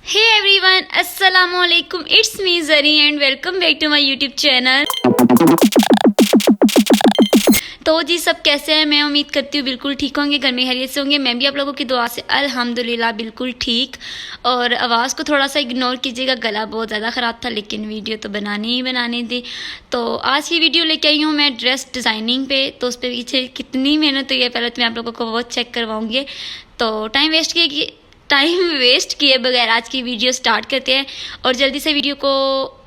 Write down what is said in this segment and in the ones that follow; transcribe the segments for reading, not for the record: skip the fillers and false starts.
हे everyone, अस्सलाम वालेकुम। It's me Zari and welcome back to my YouTube channel. तो जी सब कैसे हैं? मैं उम्मीद करती हूँ बिल्कुल ठीक होंगे, घर में खैरियत से होंगे। मैं भी आप लोगों की दुआ से अल्हम्दुलिल्लाह बिल्कुल ठीक। और आवाज़ को थोड़ा सा इग्नोर कीजिएगा, गला बहुत ज़्यादा ख़राब था, लेकिन वीडियो तो बनानी ही बनानी थी। तो आज की वीडियो लेके आई हूँ मैं ड्रेस डिज़ाइनिंग पे। तो उस पर पीछे कितनी मेहनत हुई है पहले तो मैं आप लोगों को वो चेक करवाऊँगी। तो टाइम वेस्ट किए बगैर आज की वीडियो स्टार्ट करते हैं। और जल्दी से वीडियो को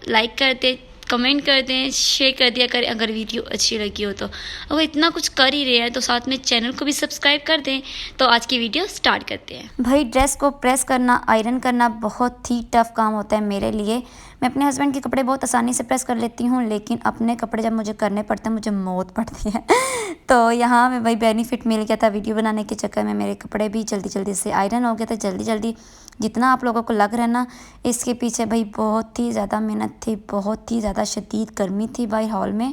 लाइक करते, कमेंट कर दें, शेयर कर दिया करें अगर वीडियो अच्छी लगी हो तो। अगर इतना कुछ कर ही रहे हैं तो साथ में चैनल को भी सब्सक्राइब कर दें। तो आज की वीडियो स्टार्ट करते हैं। भाई ड्रेस को प्रेस करना, आयरन करना बहुत ही टफ़ काम होता है मेरे लिए। मैं अपने हस्बैंड के कपड़े बहुत आसानी से प्रेस कर लेती हूँ, लेकिन अपने कपड़े जब मुझे करने पड़ते हैं मुझे मौत पड़ती है। तो यहाँ में भाई बेनिफिट मिल गया था वीडियो बनाने के चक्कर में। मेरे कपड़े भी जल्दी जल्दी से आयरन हो गए थे, जल्दी जल्दी। जितना आप लोगों को लग रहा है ना, इसके पीछे भाई बहुत ही ज़्यादा मेहनत थी, बहुत ही ज़्यादा शदीद गर्मी थी भाई हॉल में।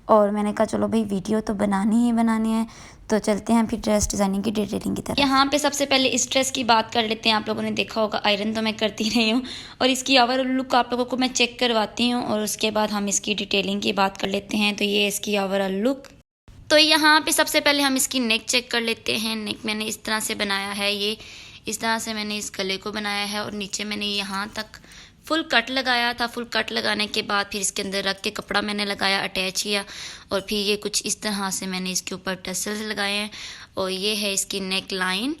और मैंने कहा चलो भाई वीडियो तो बनानी ही बनानी है, तो चलते हैं फिर ड्रेस डिज़ाइनिंग की डिटेलिंग की तरफ। यहाँ पे सबसे पहले इस ड्रेस की बात कर लेते हैं। आप लोगों ने देखा होगा आयरन तो मैं करती रही हूँ, और इसकी ओवरऑल लुक आप लोगों को मैं चेक करवाती हूँ और उसके बाद हम इसकी डिटेलिंग की बात कर लेते हैं। तो ये इसकी ओवरऑल लुक। तो यहाँ पे सबसे पहले हम इसकी नेक चेक कर लेते हैं। नेक मैंने इस तरह से बनाया है, ये इस तरह से मैंने इस गले को बनाया है, और नीचे मैंने यहाँ तक फुल कट लगाया था। फुल कट लगाने के बाद फिर इसके अंदर रख के कपड़ा मैंने लगाया, अटैच किया, और फिर ये कुछ इस तरह से मैंने इसके ऊपर टसल्स लगाए हैं। और ये है इसकी नेक लाइन।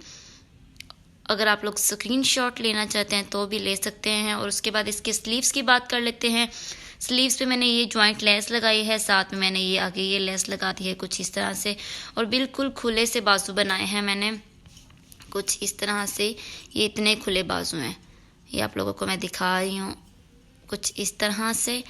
अगर आप लोग स्क्रीनशॉट लेना चाहते हैं तो भी ले सकते हैं। और उसके बाद इसके स्लीव्स की बात कर लेते हैं। स्लीव्स पे मैंने ये जॉइंट लेस लगाई है, साथ में मैंने ये आगे ये लेस लगा दी है कुछ इस तरह से। और बिल्कुल खुले से बाजू बनाए हैं मैंने कुछ इस तरह से। ये इतने खुले बाजू हैं, ये आप लोगों को मैं दिखा रही हूँ कुछ इस तरह से।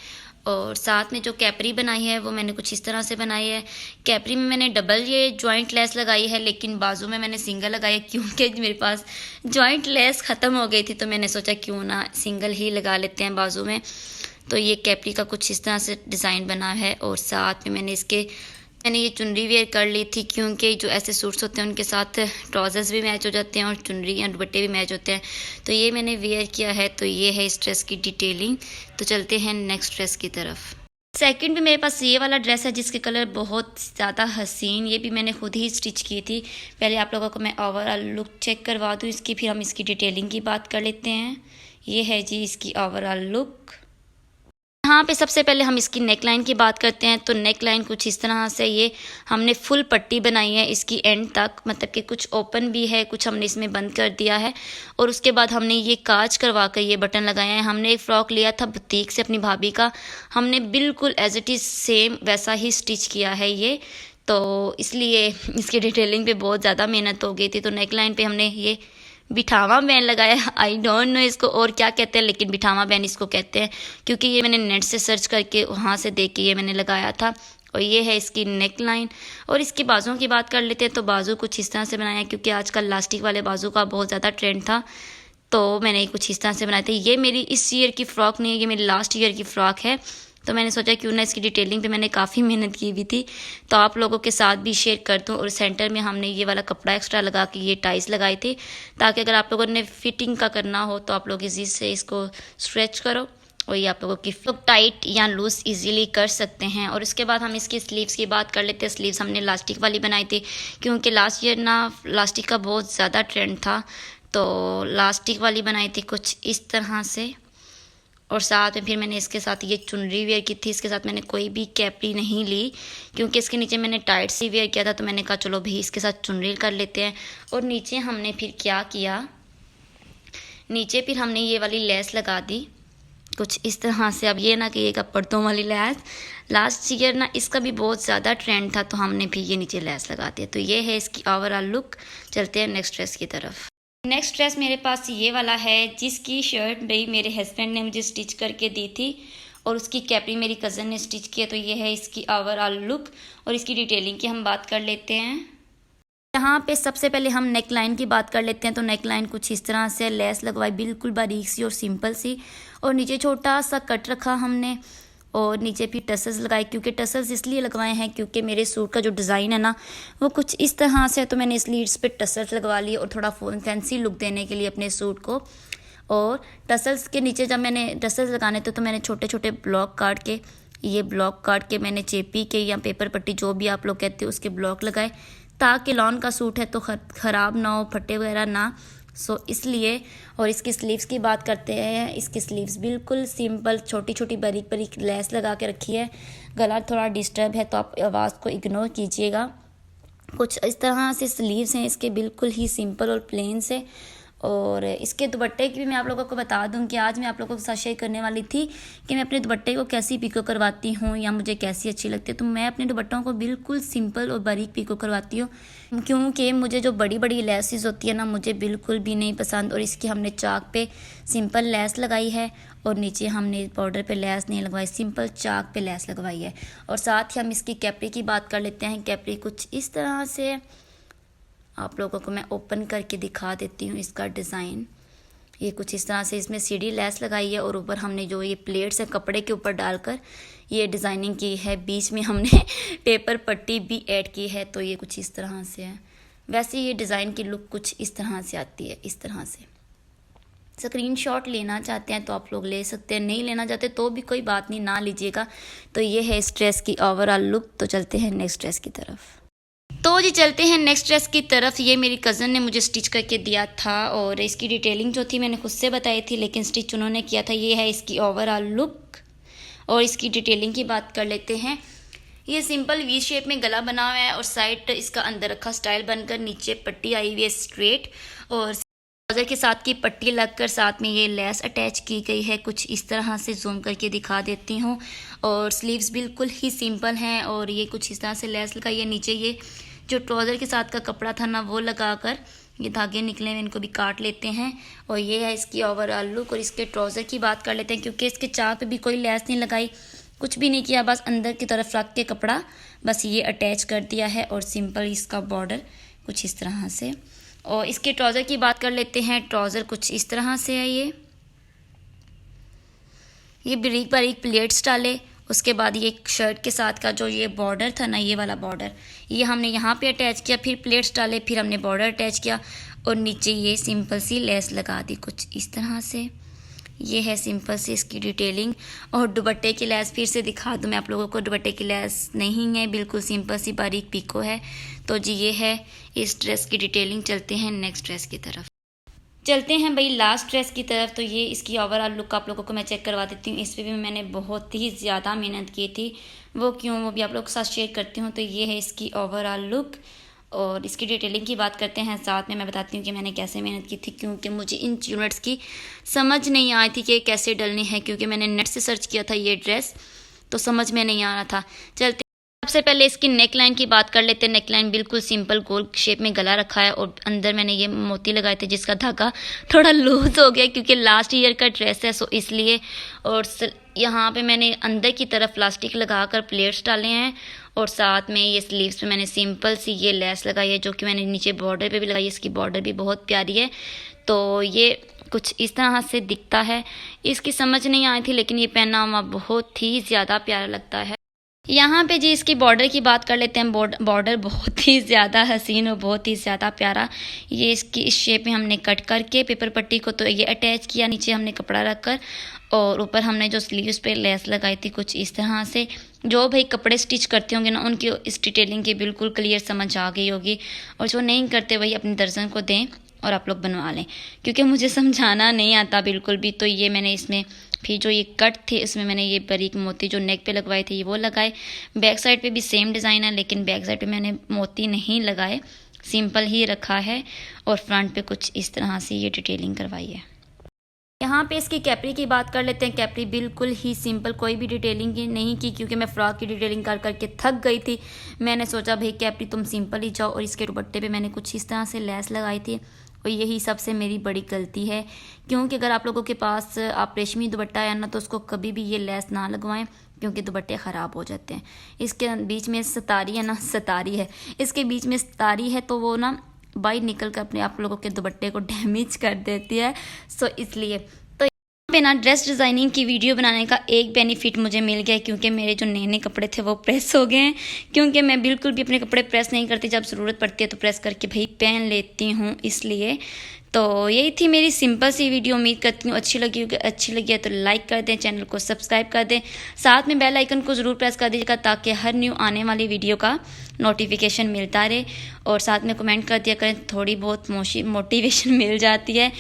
और साथ में जो कैपरी बनाई है वो मैंने कुछ इस तरह से बनाई है। कैपरी में मैंने डबल ये जॉइंट लेस लगाई है, लेकिन बाजू में मैंने सिंगल लगाई है, क्योंकि मेरे पास जॉइंट लेस ख़त्म हो गई थी। तो मैंने सोचा क्यों ना सिंगल ही लगा लेते हैं बाजू में। तो ये कैपरी का कुछ इस तरह से डिज़ाइन बना है। और साथ में मैंने ये चुनरी वेयर कर ली थी, क्योंकि जो ऐसे सूट्स होते हैं उनके साथ ट्राउजर्स भी मैच हो जाते हैं और चुनरी या दुपट्टे भी मैच होते हैं। तो ये मैंने वेयर किया है। तो ये है इस ड्रेस की डिटेलिंग। तो चलते हैं नेक्स्ट ड्रेस की तरफ। सेकंड भी मेरे पास ये वाला ड्रेस है जिसके कलर बहुत ज़्यादा हसीन, ये भी मैंने खुद ही स्टिच की थी। पहले आप लोगों को मैं ओवरऑल लुक चेक करवा दूँ इसकी, फिर हम इसकी डिटेलिंग की बात कर लेते हैं। ये है जी इसकी ओवरऑल लुक। यहाँ पे सबसे पहले हम इसकी नेक लाइन की बात करते हैं। तो नेक लाइन कुछ इस तरह से, ये हमने फुल पट्टी बनाई है इसकी एंड तक, मतलब कि कुछ ओपन भी है, कुछ हमने इसमें बंद कर दिया है। और उसके बाद हमने ये काज करवा कर ये बटन लगाए हैं। हमने एक फ़्रॉक लिया था बुटीक से अपनी भाभी का, हमने बिल्कुल एज इट इज़ सेम वैसा ही स्टिच किया है ये। तो इसलिए इसकी डिटेलिंग पे बहुत ज़्यादा मेहनत हो गई थी। तो नेक लाइन पे हमने ये बिठावा बैन लगाया। आई डोंट नो इसको और क्या कहते हैं, लेकिन बिठावा बैन इसको कहते हैं, क्योंकि ये मैंने नेट से सर्च करके वहाँ से देख के ये मैंने लगाया था। और ये है इसकी नेक लाइन। और इसकी बाजुओं की बात कर लेते हैं। तो बाजू कुछ इस तरह से बनाया, क्योंकि आजकल लास्टिक वाले बाजू का बहुत ज़्यादा ट्रेंड था, तो मैंने कुछ इस तरह से बनाए थे। ये मेरी इस ईयर की फ़्रॉक नहीं है, ये मेरी लास्ट ईयर की फ़्रॉक है। तो मैंने सोचा क्यों ना इसकी डिटेलिंग पे मैंने काफ़ी मेहनत की हुई थी, तो आप लोगों के साथ भी शेयर कर दूं। और सेंटर में हमने ये वाला कपड़ा एक्स्ट्रा लगा के ये टाइस लगाई थी, ताकि अगर आप लोगों ने फिटिंग का करना हो तो आप लोग इजी से इसको स्ट्रेच करो और ये आप लोगों की टाइट या लूज इजीली कर सकते हैं। और इसके बाद हम इसकी स्लीव्स की बात कर लेते हैं। स्लीव्स हमने लास्टिक वाली बनाई थी, क्योंकि लास्ट ईयर ना लास्टिक का बहुत ज़्यादा ट्रेंड था, तो लास्टिक वाली बनाई थी कुछ इस तरह से। और साथ में फिर मैंने इसके साथ ये चुनरी वेयर की थी। इसके साथ मैंने कोई भी कैपरी नहीं ली, क्योंकि इसके नीचे मैंने टाइट सी वेयर किया था। तो मैंने कहा चलो भाई इसके साथ चुनरी कर लेते हैं। और नीचे हमने फिर क्या किया, नीचे फिर हमने ये वाली लेस लगा दी कुछ इस तरह से। अब ये ना कि ये पर्दों वाली लेस, लास्ट ईयर ना इसका भी बहुत ज़्यादा ट्रेंड था, तो हमने भी ये नीचे लेस लगा दिया। तो ये है इसकी ओवरऑल लुक। चलते हैं नेक्स्ट ड्रेस की तरफ। नेक्स्ट ड्रेस मेरे पास ये वाला है, जिसकी शर्ट भाई मेरे हस्बैंड ने मुझे स्टिच करके दी थी, और उसकी कैपरी मेरी कज़न ने स्टिच किया। तो ये है इसकी ओवरऑल लुक। और इसकी डिटेलिंग की हम बात कर लेते हैं। यहाँ पे सबसे पहले हम नेक लाइन की बात कर लेते हैं। तो नेक लाइन कुछ इस तरह से, लेस लगवाई बिल्कुल बारीक सी और सिंपल सी, और नीचे छोटा सा कट रखा हमने, और नीचे भी टसल्स लगाए। क्योंकि टसल्स इसलिए लगवाए हैं क्योंकि मेरे सूट का जो डिज़ाइन है ना वो कुछ इस तरह से है, तो मैंने इसलिए इस पर टसल्स लगवा लिए और थोड़ा फैंसी लुक देने के लिए अपने सूट को। और टसल्स के नीचे जब मैंने टसल्स लगाने थे तो मैंने छोटे छोटे ब्लॉक काट के मैंने चेपी के या पेपर पट्टी जो भी आप लोग कहते हो उसके ब्लॉक लगाए, ताकि लॉन का सूट है तो ख़राब ना हो, फटे वगैरह ना। इसलिए। और इसकी स्लीव्स की बात करते हैं। इसकी स्लीव्स बिल्कुल सिंपल छोटी छोटी बारीक बारीक लेस लगा के रखी है। गला थोड़ा डिस्टर्ब है तो आप आवाज़ को इग्नोर कीजिएगा। कुछ इस तरह से स्लीव्स हैं इसके, बिल्कुल ही सिंपल और प्लेन से। और इसके दुपट्टे की भी मैं आप लोगों को बता दूं कि आज मैं आप लोगों के साथ शेयर करने वाली थी कि मैं अपने दुपट्टे को कैसी पिको करवाती हूँ या मुझे कैसी अच्छी लगती है। तो मैं अपने दुपट्टों को बिल्कुल सिंपल और बारीक पिको करवाती हूँ, क्योंकि मुझे जो बड़ी बड़ी लेसेस होती है ना, मुझे बिल्कुल भी नहीं पसंद। और इसकी हमने चाक पे सिंपल लेस लगाई है और नीचे हमने बॉर्डर पे लेस नहीं लगवाई, सिंपल चाक पे लेस लगवाई है। और साथ ही हम इसकी कैपरी की बात कर लेते हैं। कैपरी कुछ इस तरह से आप लोगों को मैं ओपन करके दिखा देती हूँ। इसका डिज़ाइन ये कुछ इस तरह से, इसमें सीढ़ी लेस लगाई है और ऊपर हमने जो ये प्लेट्स हैं कपड़े के ऊपर डालकर ये डिज़ाइनिंग की है। बीच में हमने पेपर पट्टी भी ऐड की है। तो ये कुछ इस तरह से है। वैसे ये डिज़ाइन की लुक कुछ इस तरह से आती है। इस तरह से स्क्रीनशॉट लेना चाहते हैं तो आप लोग ले सकते हैं, नहीं लेना चाहते तो भी कोई बात नहीं, ना लीजिएगा। तो ये है इस ड्रेस की ओवरऑल लुक। तो चलते हैं नेक्स्ट ड्रेस की तरफ। तो जी चलते हैं नेक्स्ट ड्रेस की तरफ। ये मेरी कज़न ने मुझे स्टिच करके दिया था और इसकी डिटेलिंग जो थी मैंने खुद से बताई थी, लेकिन स्टिच उन्होंने किया था। ये है इसकी ओवरऑल लुक और इसकी डिटेलिंग की बात कर लेते हैं। ये सिंपल वी शेप में गला बना हुआ है और साइड इसका अंदर रखा स्टाइल बनकर नीचे पट्टी आई हुई है स्ट्रेट, और ट्राउज़र के साथ की पट्टी लगकर साथ में ये लेस अटैच की गई है। कुछ इस तरह से जूम करके दिखा देती हूँ। और स्लीव्स बिल्कुल ही सिंपल हैं और ये कुछ इस तरह से लेस लगाई है। नीचे ये जो ट्राउज़र के साथ का कपड़ा था ना, वो लगाकर ये धागे निकले हुए इनको भी काट लेते हैं। और ये है इसकी ओवरऑल लुक। और इसके ट्राउज़र की बात कर लेते हैं, क्योंकि इसके चाक पे भी कोई लेस नहीं लगाई, कुछ भी नहीं किया, बस अंदर की तरफ रख के कपड़ा बस ये अटैच कर दिया है। और सिंपल इसका बॉर्डर कुछ इस तरह से। और इसके ट्राउज़र की बात कर लेते हैं। ट्राउज़र कुछ इस तरह से है। ये बारीक बारीक प्लेट्स डाले। उसके बाद ये शर्ट के साथ का जो ये बॉर्डर था ना, ये वाला बॉर्डर ये हमने यहाँ पे अटैच किया, फिर प्लेट्स डाले, फिर हमने बॉर्डर अटैच किया और नीचे ये सिंपल सी लेस लगा दी कुछ इस तरह से। ये है सिंपल सी इसकी डिटेलिंग। और दुपट्टे की लेस फिर से दिखा दूँ मैं आप लोगों को। दुपट्टे की लेस नहीं है, बिल्कुल सिंपल सी बारीक पिको है। तो जी ये है इस ड्रेस की डिटेलिंग। चलते हैं नेक्स्ट ड्रेस की तरफ। चलते हैं भाई लास्ट ड्रेस की तरफ। तो ये इसकी ओवरऑल लुक आप लोगों को मैं चेक करवा देती हूँ। इस पर भी मैंने बहुत ही ज़्यादा मेहनत की थी, वो क्यों वो भी आप लोगों के साथ शेयर करती हूँ। तो ये है इसकी ओवरऑल लुक और इसकी डिटेलिंग की बात करते हैं। साथ में मैं बताती हूँ कि मैंने कैसे मेहनत की थी, क्योंकि मुझे इन यूनिट्स की समझ नहीं आई थी कि कैसे डलनी है, क्योंकि मैंने नेट से सर्च किया था ये ड्रेस, तो समझ में नहीं आ रहा था। चलते सबसे पहले इसकी नेक लाइन की बात कर लेते हैं। नेक लाइन बिल्कुल सिंपल गोल शेप में गला रखा है और अंदर मैंने ये मोती लगाए थे, जिसका धागा थोड़ा लूज हो गया क्योंकि लास्ट ईयर का ड्रेस है, सो इसलिए। और यहाँ पे मैंने अंदर की तरफ प्लास्टिक लगाकर प्लेट्स डाले हैं और साथ में ये स्लीव्स पे मैंने सिंपल सी ये लेस लगाई है, जो कि मैंने नीचे बॉर्डर पे भी लगाई है। इसकी बॉर्डर भी बहुत प्यारी है। तो ये कुछ इस तरह से दिखता है। इसकी समझ नहीं आई थी, लेकिन ये पहना हुआ बहुत ही ज़्यादा प्यारा लगता है। यहाँ पे जी इसकी बॉर्डर की बात कर लेते हैं। बॉर्डर बहुत ही ज़्यादा हसीन और बहुत ही ज़्यादा प्यारा। ये इसकी इस शेप में हमने कट करके पेपर पट्टी को तो ये अटैच किया, नीचे हमने कपड़ा रखकर और ऊपर हमने जो स्लीव्स पे लेस लगाई थी कुछ इस तरह से। जो भाई कपड़े स्टिच करते होंगे ना, उनकी इस डिटेलिंग की बिल्कुल क्लियर समझ आ गई होगी। और जो नहीं करते वही अपने दर्जन को दें और आप लोग बनवा लें, क्योंकि मुझे समझाना नहीं आता बिल्कुल भी। तो ये मैंने इसमें फिर जो ये कट थे इसमें मैंने ये बारीक मोती जो नेक पे लगवाए थे ये वो लगाए। बैक साइड पे भी सेम डिज़ाइन है, लेकिन बैक साइड पे मैंने मोती नहीं लगाए, सिंपल ही रखा है। और फ्रंट पे कुछ इस तरह से ये डिटेलिंग करवाई है। यहाँ पे इसकी कैपरी की बात कर लेते हैं। कैपरी बिल्कुल ही सिंपल, कोई भी डिटेलिंग नहीं की, क्योंकि मैं फ्रॉक की डिटेलिंग कर करके थक गई थी। मैंने सोचा भाई कैपरी तुम सिंपल ही जाओ। और इसके दुपट्टे पे मैंने कुछ इस तरह से लेस लगाई थी और यही सबसे मेरी बड़ी गलती है, क्योंकि अगर आप लोगों के पास आप रेशमी दुपट्टा है ना, तो उसको कभी भी ये लेस ना लगवाएं, क्योंकि दुपट्टे ख़राब हो जाते हैं। इसके बीच में सतारी है ना, सतारी है, इसके बीच में सतारी है, तो वो ना बाहर निकल कर अपने आप लोगों के दुपट्टे को डैमेज कर देती है। सो इसलिए तो यहाँ पे ना ड्रेस डिज़ाइनिंग की वीडियो बनाने का एक बेनिफिट मुझे मिल गया, क्योंकि मेरे जो नए नए कपड़े थे वो प्रेस हो गए हैं। क्योंकि मैं बिल्कुल भी अपने कपड़े प्रेस नहीं करती, जब ज़रूरत पड़ती है तो प्रेस करके भाई पहन लेती हूँ, इसलिए। तो यही थी मेरी सिंपल सी वीडियो। उम्मीद करती हूँ अच्छी लगी होगी। अच्छी लगी है तो लाइक कर दें, चैनल को सब्सक्राइब कर दें, साथ में बेल आइकन को ज़रूर प्रेस कर दीजिएगा ताकि हर न्यू आने वाली वीडियो का नोटिफिकेशन मिलता रहे। और साथ में कमेंट कर दिया करें, थोड़ी बहुत मोटिवेशन मिल जाती है।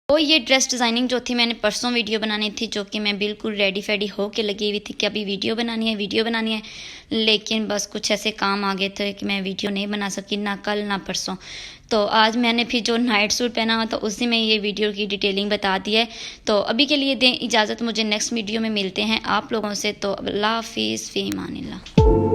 तो ये ड्रेस डिज़ाइनिंग जो थी मैंने परसों वीडियो बनानी थी, जो कि मैं बिल्कुल रेडी फेडी हो के लगी हुई थी कि अभी वीडियो बनानी है, लेकिन बस कुछ ऐसे काम आ गए थे कि मैं वीडियो नहीं बना सकी, ना कल ना परसों। तो आज मैंने फिर जो नाइट सूट पहना हुआ था उसी में ये वीडियो की डिटेलिंग बता दी है। तो अभी के लिए दें इजाज़त, मुझे नेक्स्ट वीडियो में मिलते हैं आप लोगों से। तो अल्लाह हाफिज़, फ़ी अमानिल्लाह।